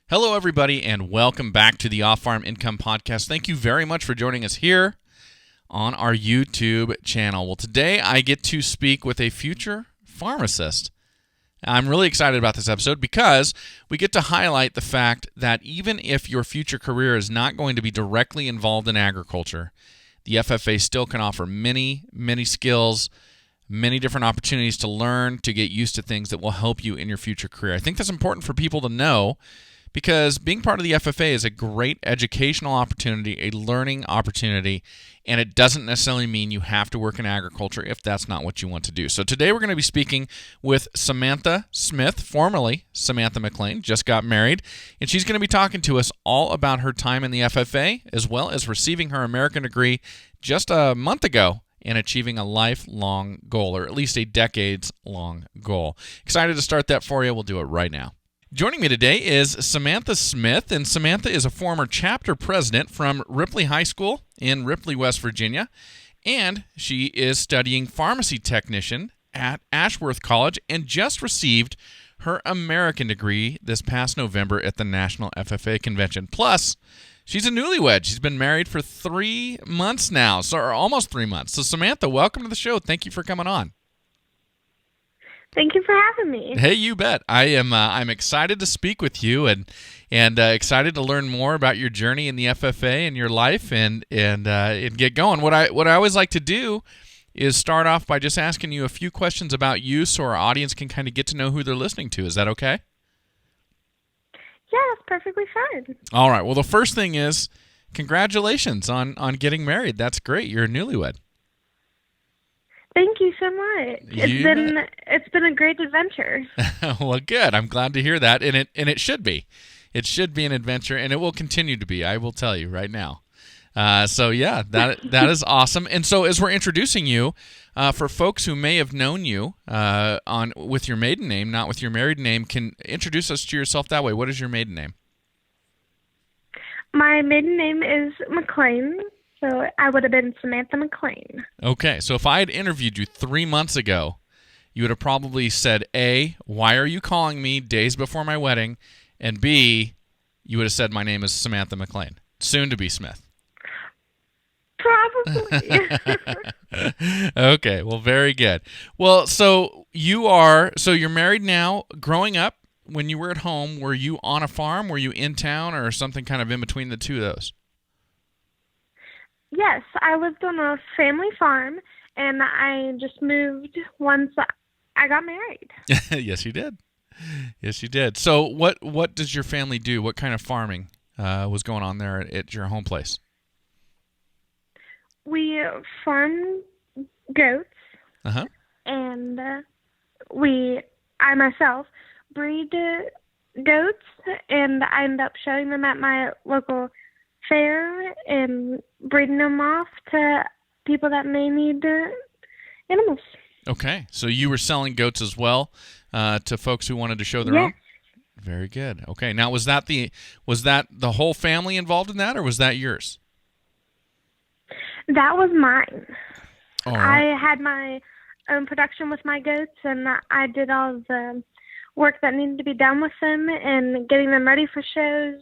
Hello, everybody, and welcome back to the Off-Farm Income Podcast. Thank you very much for joining us here on our YouTube channel. Well, today I get to speak with a future pharmacist. I'm really excited about this episode because we get to highlight the fact that even if your future career is not going to be directly involved in agriculture, the FFA still can offer many skills, many different opportunities to learn, to get used to things that will help you in your future career. I think that's important for people to know, because being part of the FFA is a great educational opportunity, a learning opportunity, and it doesn't necessarily mean you have to work in agriculture if that's not what you want to do. So today we're going to be speaking with Samantha Smith, formerly Samantha McLean, just got married, and she's going to be talking to us all about her time in the FFA, as well as receiving her American degree just a month ago and achieving a lifelong goal, or at least a decades-long goal. Excited to start that for you. We'll do it right now. Joining me today is Samantha Smith, and Samantha is a former chapter president from Ripley High School in Ripley, West Virginia, and she is studying pharmacy technician at Ashworth College and just received her American degree this past November at the National FFA Convention. Plus, she's a newlywed. She's been married for 3 months now, or almost 3 months. So Samantha, welcome to the show. Thank you for coming on. Thank you for having me. Hey, you bet. I'm excited to speak with you and excited to learn more about your journey in the FFA and your life and get going. What I always like to do is start off by just asking you a few questions about you so our audience can kind of get to know who they're listening to. Is that okay? Yeah, that's perfectly fine. All right. Well, the first thing is congratulations on getting married. That's great. You're a newlywed. Thank you so much. It's been a great adventure. Well, good. I'm glad to hear that, and it should be. It should be an adventure, and it will continue to be. I will tell you right now. So yeah, that is awesome. And so as we're introducing you, for folks who may have known you with your maiden name, not with your married name, can introduce us to yourself that way. What is your maiden name? My maiden name is McLean. So I would have been Samantha McLean. Okay, so if I had interviewed you 3 months ago, you would have probably said, A, why are you calling me days before my wedding? And B, you would have said my name is Samantha McLean, soon to be Smith. Probably. Okay, well, very good. Well, so you're married now. Growing up, when you were at home, were you on a farm? Were you in town, or something kind of in between the two of those? Yes, I lived on a family farm, and I just moved once I got married. Yes, you did. Yes, you did. So what does your family do? What kind of farming was going on there at your home place? We farm goats, and I myself breed goats, and I end up showing them at my local fair and breeding them off to people that may need animals. Okay, so you were selling goats as well to folks who wanted to show their own? Very good. Okay, now was that the whole family involved in that, or was that yours? That was mine. All right. I had my own production with my goats, and I did all the work that needed to be done with them and getting them ready for shows,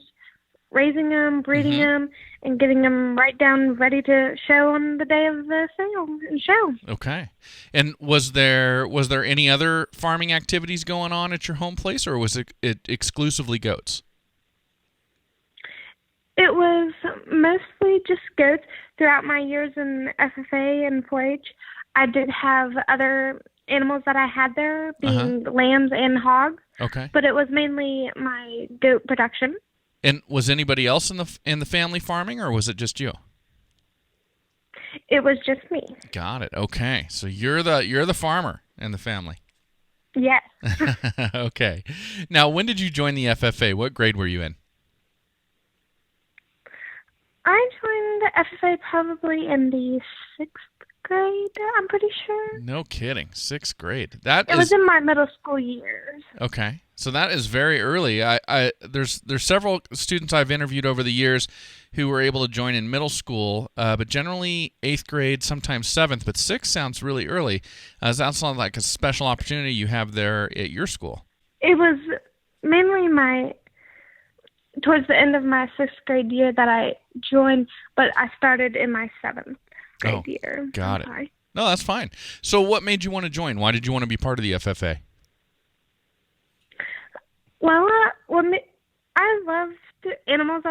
raising them, breeding them, and getting them right down ready to show on the day of the sale and show. Okay. And was there any other farming activities going on at your home place, or was it exclusively goats? It was mostly just goats. Throughout my years in FFA and 4-H, I did have other animals that I had there, being lambs and hogs. Okay. But it was mainly my goat production. And was anybody else in the family farming, or was it just you? It was just me. Got it. Okay. So you're the farmer in the family. Yes. Okay. Now, when did you join the FFA? What grade were you in? I joined the FFA probably in the 6th grade, I'm pretty sure. No kidding. 6th grade. It was in my middle school years. Okay. So that is very early. There's several students I've interviewed over the years who were able to join in middle school, but generally 8th grade, sometimes 7th, but 6th sounds really early. Does that sound like a special opportunity you have there at your school? It was mainly my towards the end of my 6th grade year that I joined, but I started in my 7th grade year. Got it. Sorry. No, that's fine. So what made you want to join? Why did you want to be part of the FFA? Well, I loved animals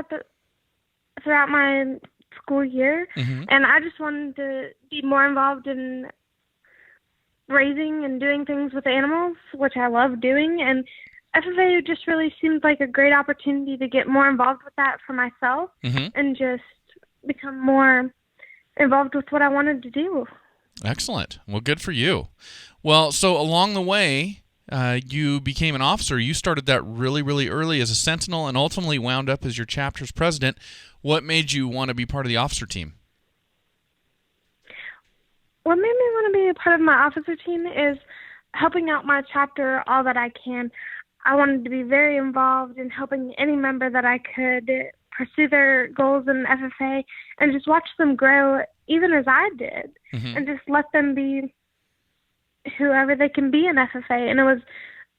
throughout my school year, and I just wanted to be more involved in raising and doing things with animals, which I love doing, and FFA just really seemed like a great opportunity to get more involved with that for myself and just become more involved with what I wanted to do. Excellent. Well, good for you. Well, so along the way, you became an officer. You started that really, really early as a sentinel and ultimately wound up as your chapter's president. What made you want to be part of the officer team? What made me want to be a part of my officer team is helping out my chapter all that I can. I wanted to be very involved in helping any member that I could pursue their goals in FFA and just watch them grow even as I did and just let them be whoever they can be in FFA. And it was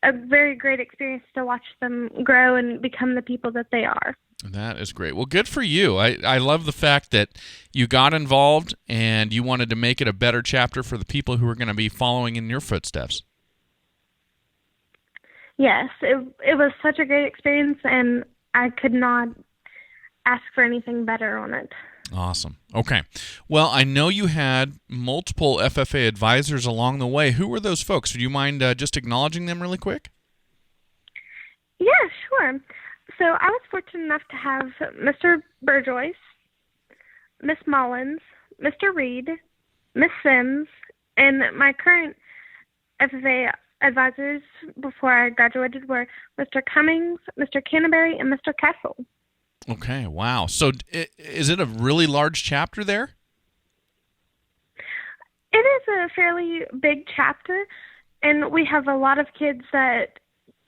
a very great experience to watch them grow and become the people that they are. That is great. Well, good for you. I love the fact that you got involved and you wanted to make it a better chapter for the people who are going to be following in your footsteps. Yes, it was such a great experience, and I could not ask for anything better on it. Awesome. Okay. Well, I know you had multiple FFA advisors along the way. Who were those folks? Would you mind just acknowledging them really quick? Yeah, sure. So I was fortunate enough to have Mr. Burjoyce, Miss Mullins, Mr. Reed, Miss Sims, and my current FFA advisors before I graduated were Mr. Cummings, Mr. Canterbury, and Mr. Kessel. Okay, wow. So is it a really large chapter there? It is a fairly big chapter, and we have a lot of kids that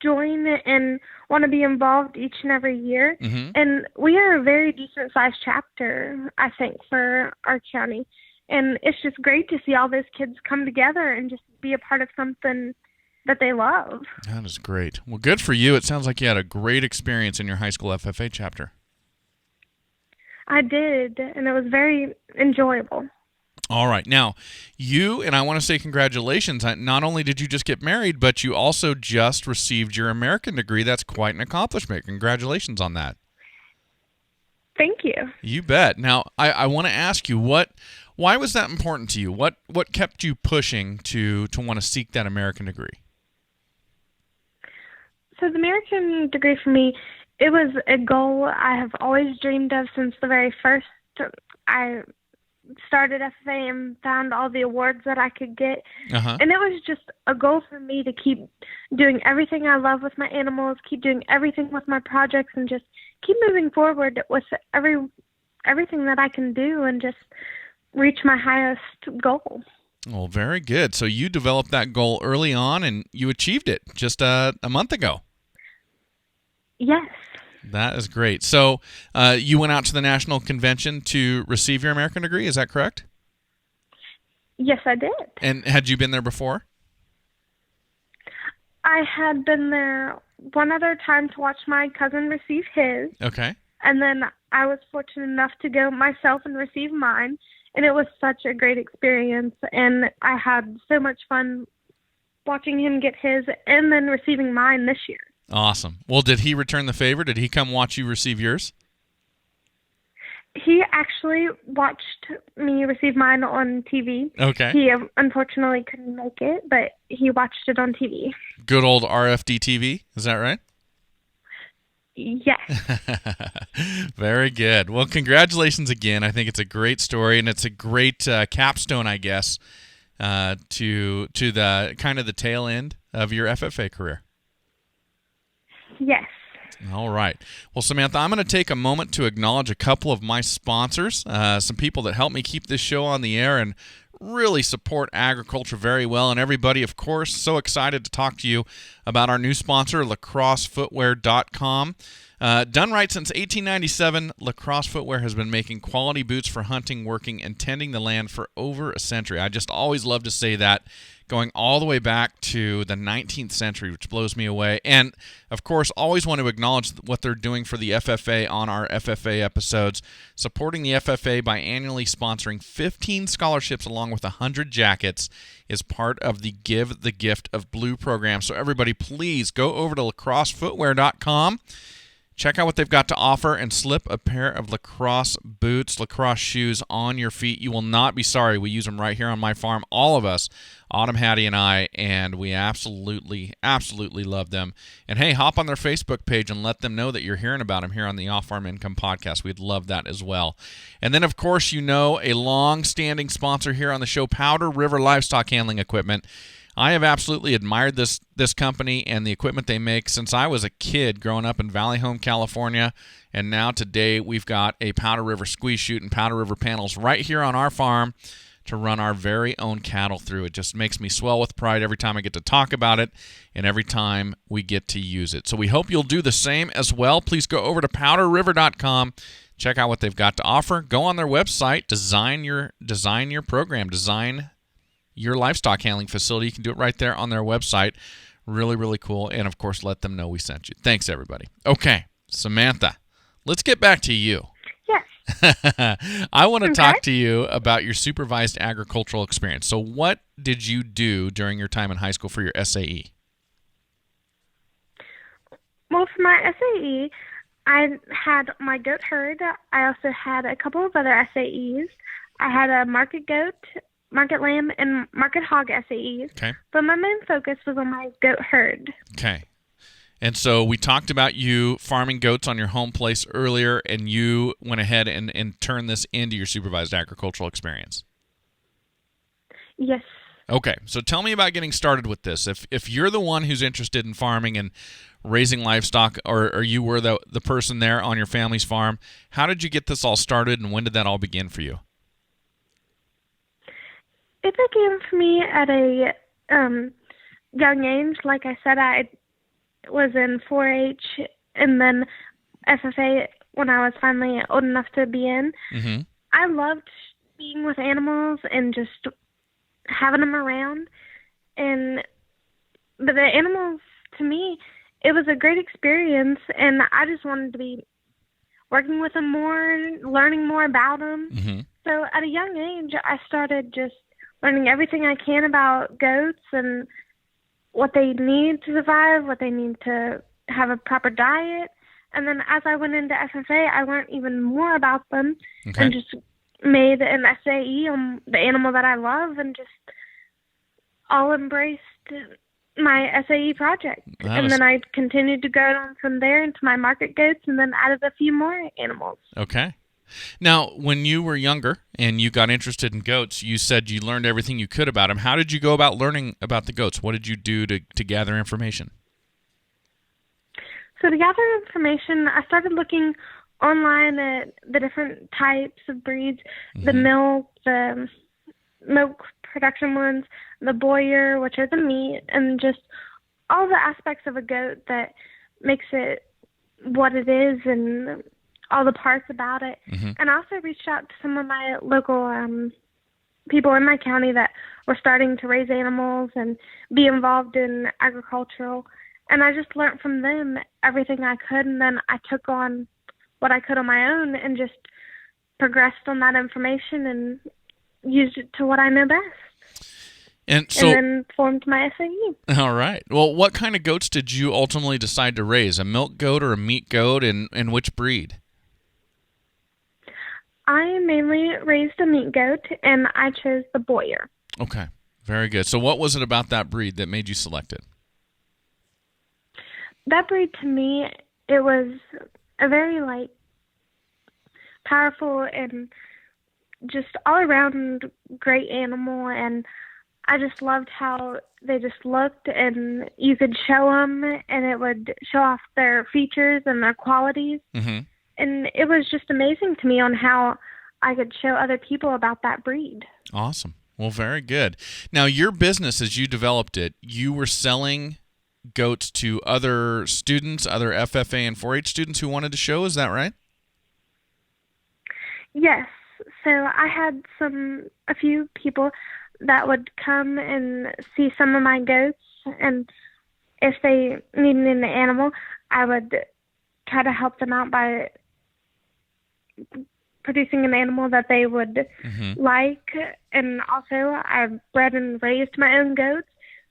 join and want to be involved each and every year. And we are a very decent-sized chapter, I think, for our county. And it's just great to see all those kids come together and just be a part of something that they love. That is great. Well, good for you. It sounds like you had a great experience in your high school FFA chapter. I did, and it was very enjoyable. All right. Now, and I want to say congratulations. Not only did you just get married, but you also just received your American degree. That's quite an accomplishment. Congratulations on that. Thank you. You bet. Now, I want to ask you, why was that important to you? What kept you pushing to want to seek that American degree? So the American degree for me, it was a goal I have always dreamed of since the very first I started FFA and found all the awards that I could get. And it was just a goal for me to keep doing everything I love with my animals, keep doing everything with my projects, and just keep moving forward with everything that I can do and just reach my highest goal. Well, very good. So you developed that goal early on, and you achieved it just a month ago. Yes. That is great. So you went out to the national convention to receive your American degree, is that correct? Yes, I did. And had you been there before? I had been there one other time to watch my cousin receive his. Okay. And then I was fortunate enough to go myself and receive mine. And it was such a great experience. And I had so much fun watching him get his and then receiving mine this year. Awesome. Well, did he return the favor? Did he come watch you receive yours? He actually watched me receive mine on TV. Okay. He unfortunately couldn't make it, but he watched it on TV. Good old RFD TV, is that right? Yes. Very good. Well, congratulations again. I think it's a great story, and it's a great capstone, I guess, to the kind of the tail end of your FFA career. Yes. All right. Well, Samantha, I'm going to take a moment to acknowledge a couple of my sponsors, some people that help me keep this show on the air and really support agriculture very well. And everybody, of course, so excited to talk to you about our new sponsor, lacrossefootwear.com. Done right since 1897, Lacrosse Footwear has been making quality boots for hunting, working, and tending the land for over a century. I just always love to say that, going all the way back to the 19th century, which blows me away. And, of course, always want to acknowledge what they're doing for the FFA on our FFA episodes, supporting the FFA by annually sponsoring 15 scholarships along with 100 jackets is part of the Give the Gift of Blue program. So, everybody, please go over to lacrossefootwear.com. Check out what they've got to offer and slip a pair of lacrosse boots, lacrosse shoes on your feet. You will not be sorry. We use them right here on my farm, all of us, Autumn, Hattie, and I, and we absolutely, absolutely love them. And, hey, hop on their Facebook page and let them know that you're hearing about them here on the Off-Farm Income Podcast. We'd love that as well. And then, of course, you know, a long-standing sponsor here on the show, Powder River Livestock Handling Equipment. I have absolutely admired this company and the equipment they make since I was a kid growing up in Valley Home, California. And now today we've got a Powder River squeeze chute and Powder River panels right here on our farm to run our very own cattle through. It just makes me swell with pride every time I get to talk about it and every time we get to use it. So we hope you'll do the same as well. Please go over to powderriver.com. Check out what they've got to offer. Go on their website, design your program, design your livestock handling facility. You can do it right there on their website. Really, really cool. And, of course, let them know we sent you. Thanks, everybody. Okay, Samantha, let's get back to you. Yes. I want to talk to you about your supervised agricultural experience. So what did you do during your time in high school for your SAE? Well, for my SAE, I had my goat herd. I also had a couple of other SAEs. I had a market goat, market lamb, and market hog SAEs. Okay. But my main focus was on my goat herd. Okay. And so we talked about you farming goats on your home place earlier, and you went ahead and turned this into your supervised agricultural experience. Yes. Okay. So tell me about getting started with this. If you're the one who's interested in farming and raising livestock, or you were the person there on your family's farm, how did you get this all started, and when did that all begin for you? It began for me at a young age. Like I said, I was in 4-H and then FFA when I was finally old enough to be in. Mm-hmm. I loved being with animals and just having them around. But the animals, to me, it was a great experience, and I just wanted to be working with them more, learning more about them. Mm-hmm. So at a young age, I started just learning everything I can about goats and what they need to survive, what they need to have a proper diet. And then as I went into FFA, I learned even more about them and just made an SAE on the animal that I love and just all embraced my SAE project. And then I continued to go on from there into my market goats and then added a few more animals. Okay. Now, when you were younger and you got interested in goats, you said you learned everything you could about them. How did you go about learning about the goats? What did you do to gather information? So to gather information, I started looking online at the different types of breeds, the milk production ones, the boyer, which are the meat, and just all the aspects of a goat that makes it what it is and all the parts about it. Mm-hmm. And I also reached out to some of my local people in my county that were starting to raise animals and be involved in agricultural. And I just learned from them everything I could, and then I took on what I could on my own and just progressed on that information and used it to what I know best. And then formed my SAE. All right. Well, what kind of goats did you ultimately decide to raise? A milk goat or a meat goat, and which breed? I mainly raised a meat goat, and I chose the boyer. Okay. Very good. So what was it about that breed that made you select it? That breed, to me, it was a very, powerful and just all-around great animal, and I just loved how they just looked, and you could show them, and it would show off their features and their qualities. Mm-hmm. And it was just amazing to me on how I could show other people about that breed. Awesome. Well, very good. Now, your business, as you developed it, you were selling goats to other students, other FFA and 4-H students who wanted to show. Is that right? Yes. So I had a few people that would come and see some of my goats, and if they needed an animal, I would try to help them out by producing an animal that they would like. And also, I bred and raised my own goats,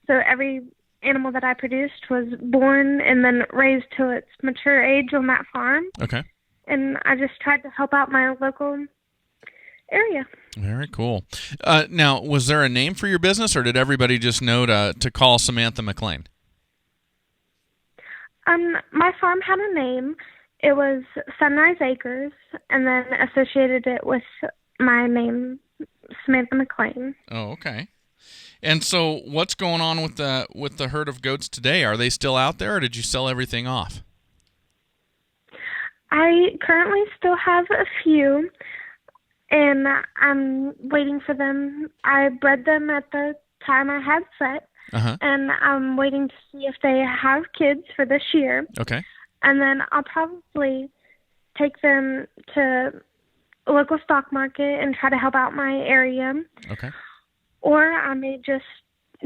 so every animal that I produced was born and then raised to its mature age on that farm. Okay. And I just tried to help out my local area. Very cool. Now, was there a name for your business, or did everybody just know to call Samantha McLean? My farm had a name. It was Sunrise Acres, and then associated it with my name, Samantha McLean. Oh, okay. And so, what's going on with the herd of goats today? Are they still out there, or did you sell everything off? I currently still have a few, and I'm waiting for them. I bred them at the time I had set, and I'm waiting to see if they have kids for this year. Okay. And then I'll probably take them to a local stock market and try to help out my area. Okay. Or I may just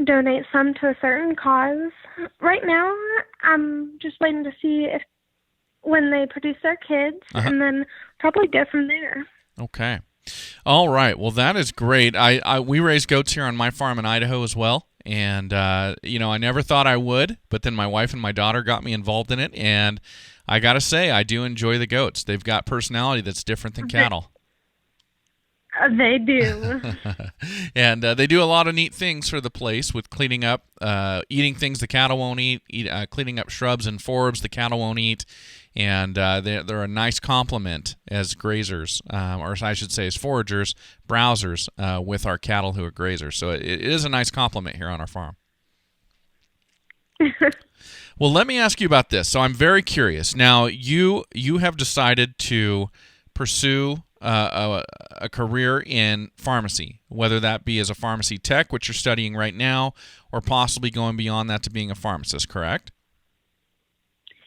donate some to a certain cause. Right now, I'm just waiting to see when they produce their kids, and then probably go from there. Okay. All right. Well, that is great. We raise goats here on my farm in Idaho as well. And, I never thought I would, but then my wife and my daughter got me involved in it. And I got to say, I do enjoy the goats. They've got personality that's different than cattle. They do. And they do a lot of neat things for the place with cleaning up, eating things the cattle won't eat, cleaning up shrubs and forbs the cattle won't eat. And they're a nice complement as grazers, or I should say as foragers, browsers with our cattle who are grazers. So it is a nice complement here on our farm. Well, let me ask you about this. So I'm very curious. Now, you have decided to pursue a career in pharmacy, whether that be as a pharmacy tech, which you're studying right now, or possibly going beyond that to being a pharmacist, correct?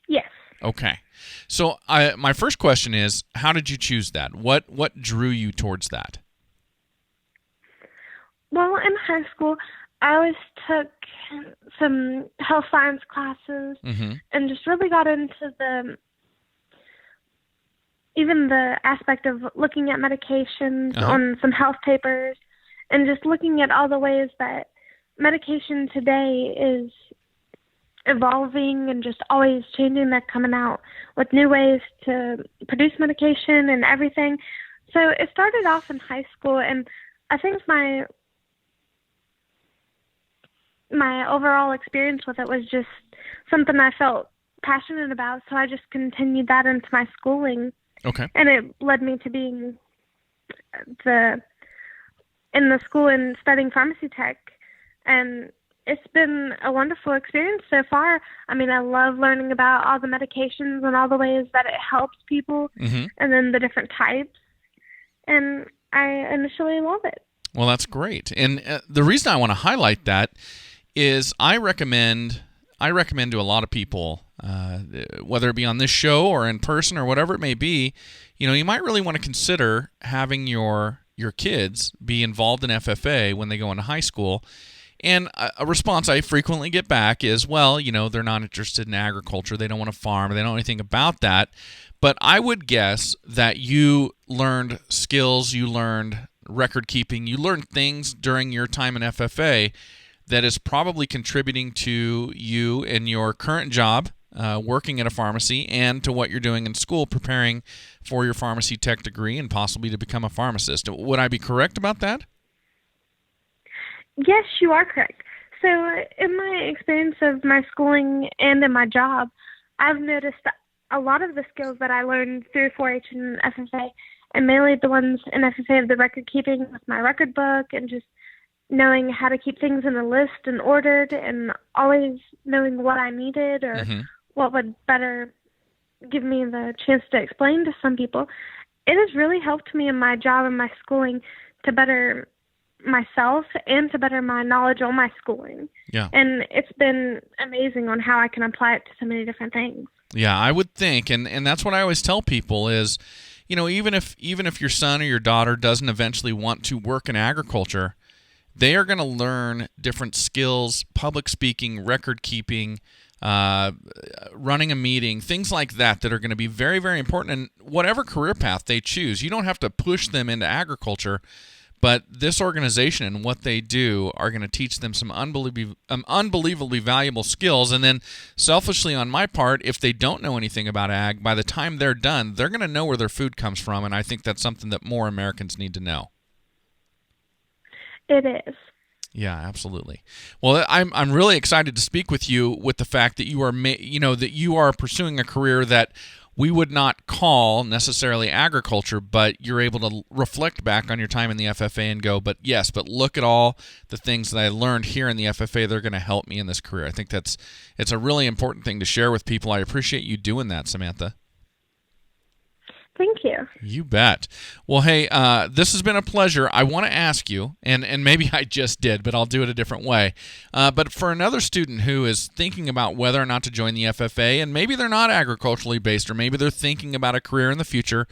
Yes. Okay. So my first question is, how did you choose that? What drew you towards that? Well, in high school, I always took some health science classes and just really got into even the aspect of looking at medications on some health papers, and just looking at all the ways that medication today is evolving and just always changing. They're coming out with new ways to produce medication and everything. So it started off in high school, and I think my overall experience with it was just something I felt passionate about, so I just continued that into my schooling. Okay. And it led me to being in the school and studying pharmacy tech, and it's been a wonderful experience so far. I mean, I love learning about all the medications and all the ways that it helps people, and then the different types, and I initially love it. Well, that's great. And the reason I want to highlight that is I recommend to a lot of people, whether it be on this show or in person or whatever it may be, you might really want to consider having your kids be involved in FFA when they go into high school. And a response I frequently get back is, well, they're not interested in agriculture. They don't want to farm. They don't know anything about that. But I would guess that you learned skills, you learned record keeping, you learned things during your time in FFA that is probably contributing to you in your current job, working at a pharmacy, and to what you're doing in school, preparing for your pharmacy tech degree and possibly to become a pharmacist. Would I be correct about that? Yes, you are correct. So in my experience of my schooling and in my job, I've noticed that a lot of the skills that I learned through 4-H and FFA, and mainly the ones in FFA of the record keeping with my record book and just knowing how to keep things in a list and ordered, and always knowing what I needed or what would better give me the chance to explain to some people, it has really helped me in my job and my schooling to better myself and to better my knowledge on my schooling. Yeah. And it's been amazing on how I can apply it to so many different things. Yeah, I would think, and that's what I always tell people is, even if your son or your daughter doesn't eventually want to work in agriculture, they are going to learn different skills, public speaking, record keeping, running a meeting, things like that are going to be very, very important in whatever career path they choose. You don't have to push them into agriculture, but this organization and what they do are going to teach them some unbelievably valuable skills. And then selfishly on my part, if they don't know anything about ag, by the time they're done, they're going to know where their food comes from. And I think that's something that more Americans need to know. It is. Yeah, absolutely. Well, I'm really excited to speak with you with the fact that you are pursuing a career that we would not call necessarily agriculture, but you're able to reflect back on your time in the FFA and go, but look at all the things that I learned here in the FFA. They're going to help me in this career. I think it's a really important thing to share with people. I appreciate you doing that, Samantha. Thank you. You bet. Well, hey, this has been a pleasure. I want to ask you, and maybe I just did, but I'll do it a different way. But for another student who is thinking about whether or not to join the FFA, and maybe they're not agriculturally based, or maybe they're thinking about a career in the future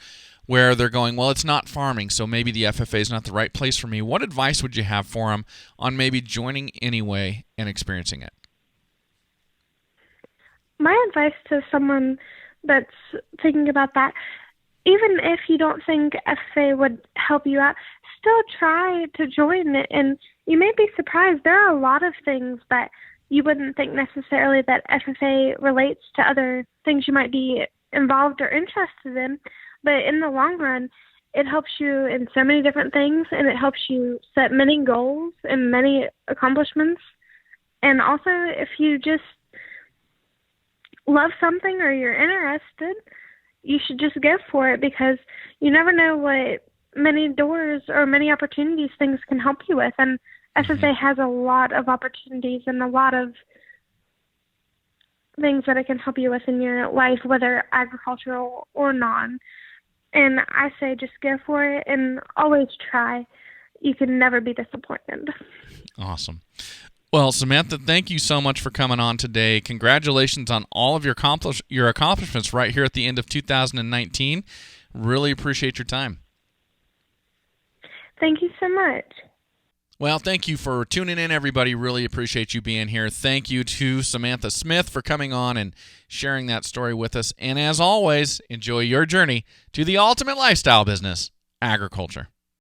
where they're going, well, it's not farming, so maybe the FFA is not the right place for me. What advice would you have for them on maybe joining anyway and experiencing it? My advice to someone that's thinking about that, even if you don't think FFA would help you out, still try to join it. And you may be surprised. There are a lot of things that you wouldn't think necessarily that FFA relates to other things you might be involved or interested in. But in the long run, it helps you in so many different things, and it helps you set many goals and many accomplishments. And also, if you just love something or you're interested, you should just go for it, because you never know what many doors or many opportunities things can help you with. And FFA has a lot of opportunities and a lot of things that it can help you with in your life, whether agricultural or non. And I say just go for it and always try. You can never be disappointed. Awesome. Well, Samantha, thank you so much for coming on today. Congratulations on all of your accomplishments right here at the end of 2019. Really appreciate your time. Thank you so much. Well, thank you for tuning in, everybody. Really appreciate you being here. Thank you to Samantha Smith for coming on and sharing that story with us. And as always, enjoy your journey to the ultimate lifestyle business, agriculture.